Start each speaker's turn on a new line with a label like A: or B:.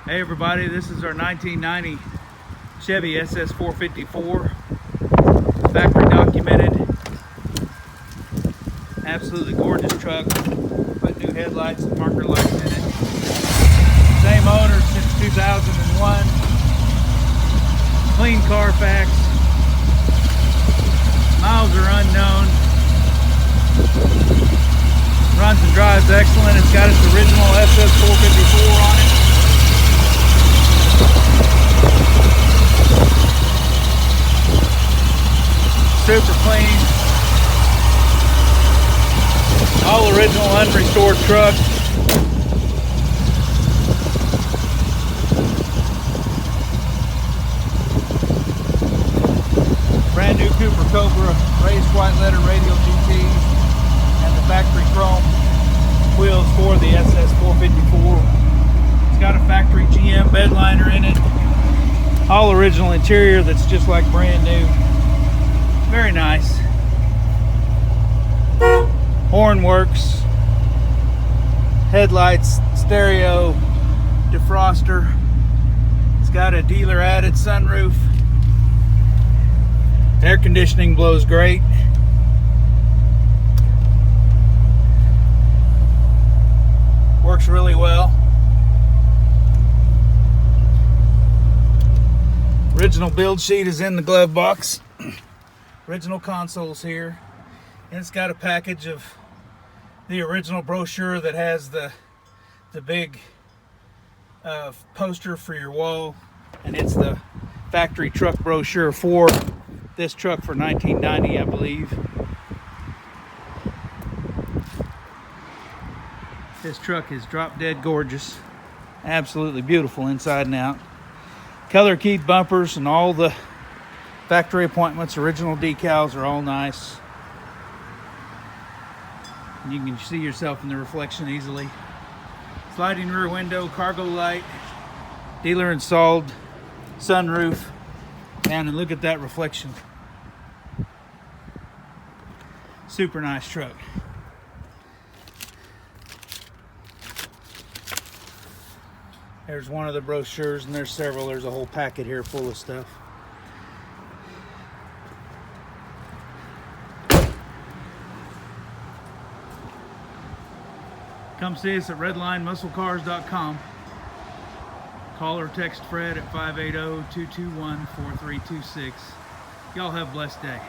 A: Hey everybody, this is our 1990 Chevy SS454, factory documented, absolutely gorgeous truck. Put new headlights and marker lights in it. Same owner since 2001, clean Carfax, miles are unknown, runs and drives excellent. It's got its original SS454 on it. Super clean, all original unrestored truck. Brand new Cooper Cobra raised white letter radial GTs and the factory chrome wheels for the SS454. It's got a factory GM bed liner in it, all original interior that's just like brand new. Very nice. Horn works, headlights, stereo, defroster. It's got a dealer added sunroof. Air conditioning blows great. Works really well. Original build sheet is in the glove box. Original consoles here, and it's got a package of the original brochure that has the big poster for your wall, and it's the factory truck brochure for this truck for 1990, I believe. This truck is drop dead gorgeous, absolutely beautiful inside and out. Color keyed bumpers and all the factory appointments, original decals are all nice. You can see yourself in the reflection easily. Sliding rear window, cargo light, dealer installed sunroof. Man, and look at that reflection. Super nice truck. There's one of the brochures, and there's several. There's a whole packet here full of stuff. Come see us at redlinemusclecars.com. Call or text Fred at 580-221-4326. Y'all have a blessed day.